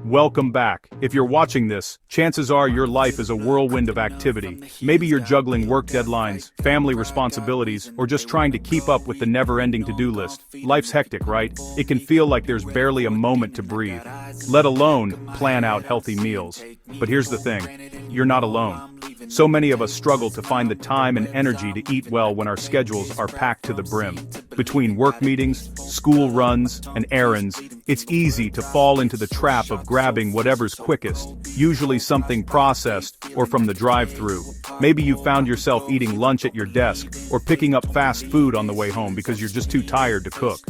Welcome back. If you're watching this, chances are your life is a whirlwind of activity. Maybe you're juggling work deadlines, family responsibilities, or just trying to keep up with the never-ending to-do list. Life's hectic, right? It can feel like there's barely a moment to breathe, let alone plan out healthy meals. But here's the thing, you're not alone. So many of us struggle to find the time and energy to eat well when our schedules are packed to the brim. Between work meetings, school runs, and errands, it's easy to fall into the trap of grabbing whatever's quickest, usually something processed or from the drive-thru. Maybe you found yourself eating lunch at your desk or picking up fast food on the way home because you're just too tired to cook.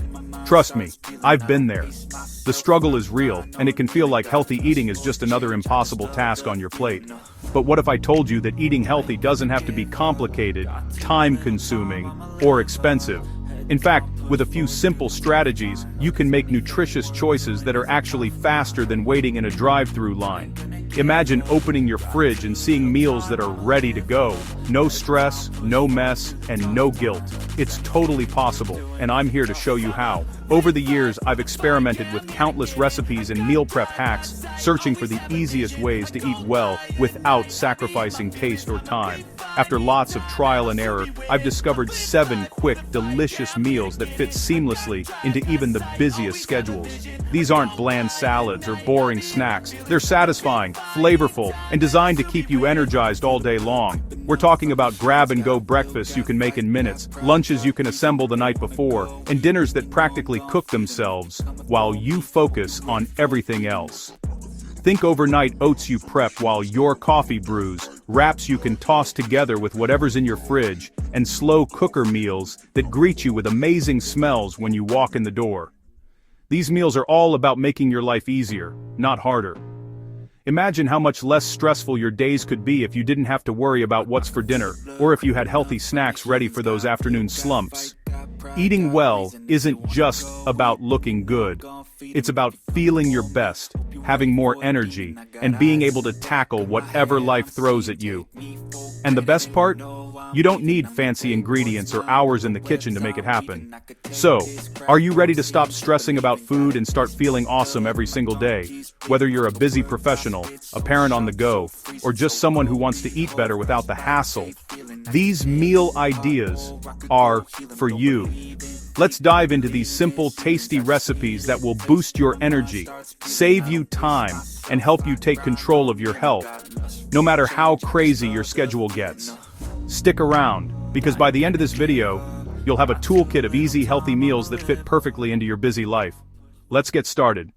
Trust me, I've been there. The struggle is real, and it can feel like healthy eating is just another impossible task on your plate. But what if I told you that eating healthy doesn't have to be complicated, time-consuming, or expensive? In fact, with a few simple strategies, you can make nutritious choices that are actually faster than waiting in a drive-thru line. Imagine opening your fridge and seeing meals that are ready to go. No stress, no mess, and no guilt. It's totally possible, and I'm here to show you how. Over the years, I've experimented with countless recipes and meal prep hacks, searching for the easiest ways to eat well without sacrificing taste or time. After lots of trial and error, I've discovered 7 quick, delicious meals that fit seamlessly into even the busiest schedules. These aren't bland salads or boring snacks. They're satisfying, flavorful, and designed to keep you energized all day long. We're talking about grab-and-go breakfasts you can make in minutes, lunches you can assemble the night before, and dinners that practically cook themselves while you focus on everything else. Think overnight oats you prep while your coffee brews, wraps you can toss together with whatever's in your fridge, and slow cooker meals that greet you with amazing smells when you walk in the door. These meals are all about making your life easier, not harder. Imagine how much less stressful your days could be if you didn't have to worry about what's for dinner, or if you had healthy snacks ready for those afternoon slumps. Eating well isn't just about looking good. It's about feeling your best, having more energy, and being able to tackle whatever life throws at you. And the best part? You don't need fancy ingredients or hours in the kitchen to make it happen. So, are you ready to stop stressing about food and start feeling awesome every single day? Whether you're a busy professional, a parent on the go, or just someone who wants to eat better without the hassle, these meal ideas are for you. Let's dive into these simple, tasty recipes that will boost your energy, save you time, and help you take control of your health, no matter how crazy your schedule gets. Stick around, because by the end of this video, you'll have a toolkit of easy, healthy meals that fit perfectly into your busy life. Let's get started.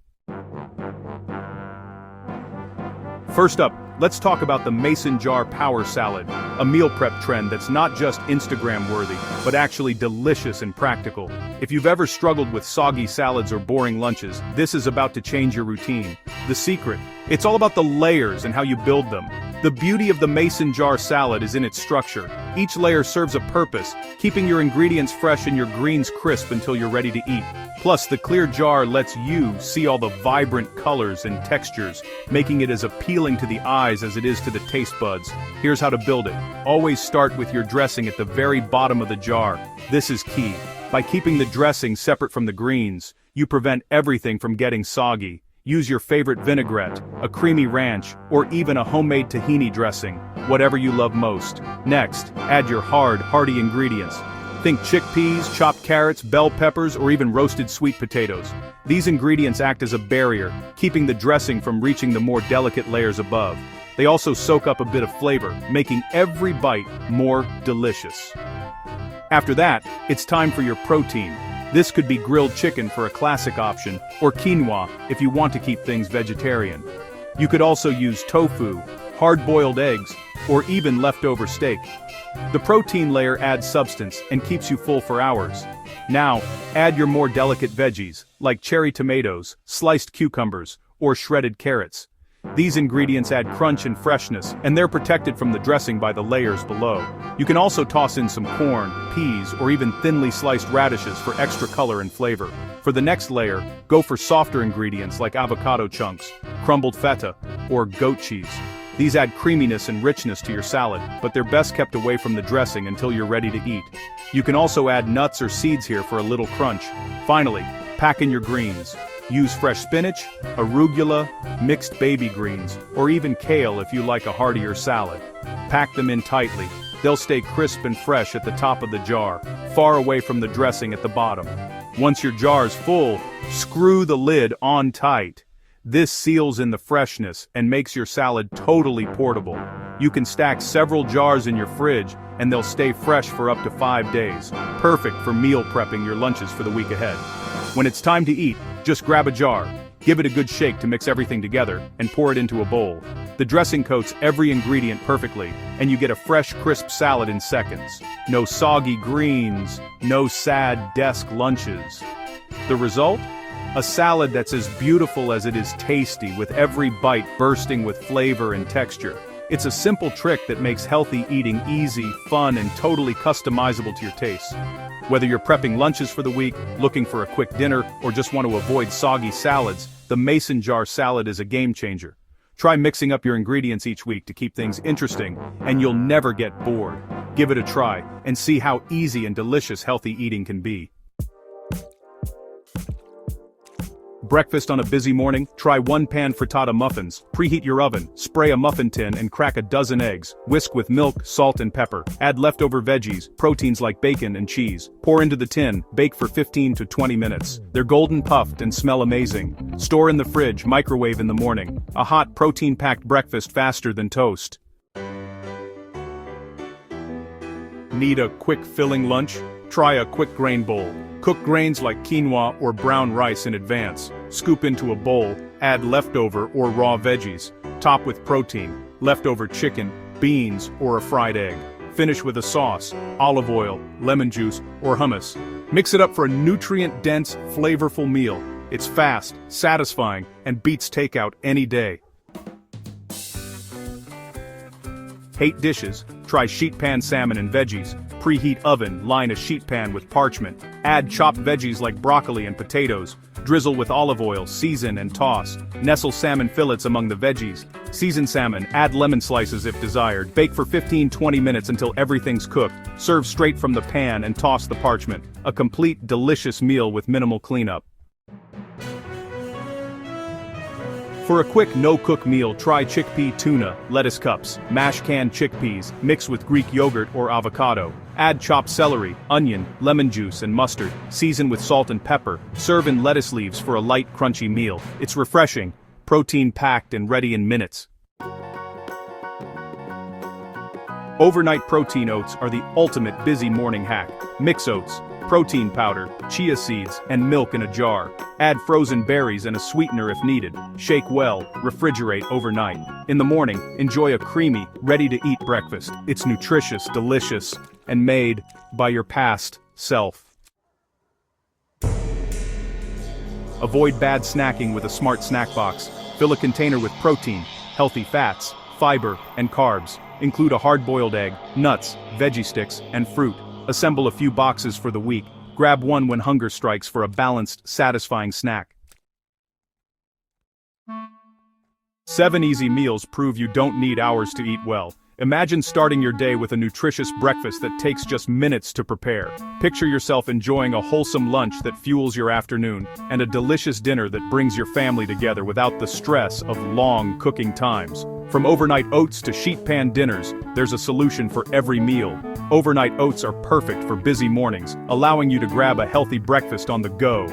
First up, let's talk about the mason jar power salad, a meal prep trend that's not just Instagram-worthy, but actually delicious and practical. If you've ever struggled with soggy salads or boring lunches, this is about to change your routine. The secret? It's all about the layers and how you build them. The beauty of the mason jar salad is in its structure. Each layer serves a purpose, keeping your ingredients fresh and your greens crisp until you're ready to eat. Plus, the clear jar lets you see all the vibrant colors and textures, making it as appealing to the eyes as it is to the taste buds. Here's how to build it. Always start with your dressing at the very bottom of the jar. This is key. By keeping the dressing separate from the greens, you prevent everything from getting soggy. Use your favorite vinaigrette, a creamy ranch, or even a homemade tahini dressing, whatever you love most. Next, add your hearty ingredients. Think chickpeas, chopped carrots, bell peppers, or even roasted sweet potatoes. These ingredients act as a barrier, keeping the dressing from reaching the more delicate layers above. They also soak up a bit of flavor, making every bite more delicious. After that, it's time for your protein. This could be grilled chicken for a classic option, or quinoa if you want to keep things vegetarian. You could also use tofu, hard-boiled eggs, or even leftover steak. The protein layer adds substance and keeps you full for hours. Now, add your more delicate veggies, like cherry tomatoes, sliced cucumbers, or shredded carrots. These ingredients add crunch and freshness, and they're protected from the dressing by the layers below. You can also toss in some corn, peas, or even thinly sliced radishes for extra color and flavor. For the next layer, go for softer ingredients like avocado chunks, crumbled feta, or goat cheese. These add creaminess and richness to your salad, but they're best kept away from the dressing until you're ready to eat. You can also add nuts or seeds here for a little crunch. Finally, pack in your greens. Use fresh spinach, arugula, mixed baby greens, or even kale if you like a heartier salad. Pack them in tightly. They'll stay crisp and fresh at the top of the jar, far away from the dressing at the bottom. Once your jar's full, screw the lid on tight. This seals in the freshness and makes your salad totally portable. You can stack several jars in your fridge and they'll stay fresh for up to 5 days. Perfect for meal prepping your lunches for the week ahead. When it's time to eat, just grab a jar, give it a good shake to mix everything together, and pour it into a bowl. The dressing coats every ingredient perfectly, and you get a fresh, crisp salad in seconds. No soggy greens, no sad desk lunches. The result? A salad that's as beautiful as it is tasty, with every bite bursting with flavor and texture. It's a simple trick that makes healthy eating easy, fun, and totally customizable to your tastes. Whether you're prepping lunches for the week, looking for a quick dinner, or just want to avoid soggy salads, the Mason jar salad is a game changer. Try mixing up your ingredients each week to keep things interesting, and you'll never get bored. Give it a try, and see how easy and delicious healthy eating can be. Breakfast on a busy morning? Try one-pan frittata muffins. Preheat your oven, spray a muffin tin and crack a dozen eggs. Whisk with milk, salt and pepper. Add leftover veggies, proteins like bacon and cheese. Pour into the tin, bake for 15 to 20 minutes. They're golden puffed and smell amazing. Store in the fridge, microwave in the morning. A hot, protein-packed breakfast faster than toast. Need a quick filling lunch? Try a quick grain bowl. Cook grains like quinoa or brown rice in advance. Scoop into a bowl, add leftover or raw veggies. Top with protein, leftover chicken, beans, or a fried egg. Finish with a sauce, olive oil, lemon juice, or hummus. Mix it up for a nutrient-dense, flavorful meal. It's fast, satisfying, and beats takeout any day. Hate dishes? Try sheet pan salmon and veggies. Preheat oven, line a sheet pan with parchment. Add chopped veggies like broccoli and potatoes. Drizzle with olive oil, season and toss. Nestle salmon fillets among the veggies. Season salmon, add lemon slices if desired. Bake for 15-20 minutes until everything's cooked. Serve straight from the pan and toss the parchment. A complete, delicious meal with minimal cleanup. For a quick no-cook meal, try chickpea tuna, lettuce cups, mashed canned chickpeas, mix with Greek yogurt or avocado. Add chopped celery, onion, lemon juice and mustard. Season with salt and pepper. Serve in lettuce leaves for a light, crunchy meal. It's refreshing, protein-packed and ready in minutes. Overnight protein oats are the ultimate busy morning hack. Mix oats, protein powder, chia seeds, and milk in a jar. Add frozen berries and a sweetener if needed. Shake well, refrigerate overnight. In the morning, enjoy a creamy, ready-to-eat breakfast. It's nutritious, delicious, and made by your past self. Avoid bad snacking with a smart snack box. Fill a container with protein, healthy fats, fiber, and carbs. Include a hard-boiled egg, nuts, veggie sticks, and fruit. Assemble a few boxes for the week. Grab one when hunger strikes for a balanced, satisfying snack. 7 easy meals prove you don't need hours to eat well. Imagine starting your day with a nutritious breakfast that takes just minutes to prepare. Picture yourself enjoying a wholesome lunch that fuels your afternoon, and a delicious dinner that brings your family together without the stress of long cooking times. From overnight oats to sheet pan dinners, there's a solution for every meal. Overnight oats are perfect for busy mornings, allowing you to grab a healthy breakfast on the go.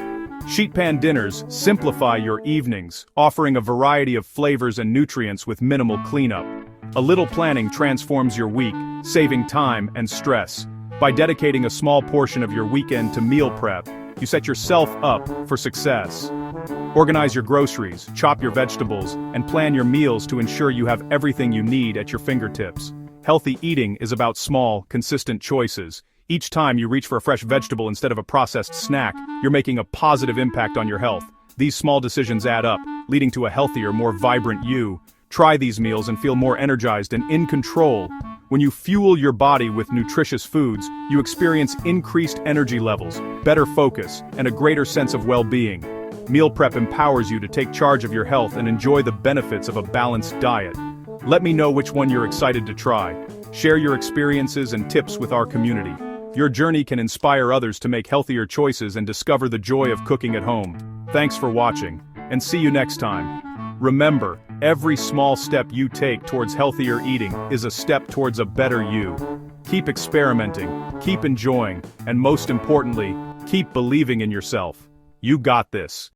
Sheet pan dinners simplify your evenings, offering a variety of flavors and nutrients with minimal cleanup. A little planning transforms your week, saving time and stress. By dedicating a small portion of your weekend to meal prep, you set yourself up for success. Organize your groceries, chop your vegetables, and plan your meals to ensure you have everything you need at your fingertips. Healthy eating is about small, consistent choices. Each time you reach for a fresh vegetable instead of a processed snack, you're making a positive impact on your health. These small decisions add up, leading to a healthier, more vibrant you. Try these meals and feel more energized and in control. When you fuel your body with nutritious foods, you experience increased energy levels, better focus, and a greater sense of well-being. Meal prep empowers you to take charge of your health and enjoy the benefits of a balanced diet. Let me know which one you're excited to try. Share your experiences and tips with our community. Your journey can inspire others to make healthier choices and discover the joy of cooking at home. Thanks for watching, and see you next time. Remember, every small step you take towards healthier eating is a step towards a better you. Keep experimenting, keep enjoying, and most importantly, keep believing in yourself. You got this.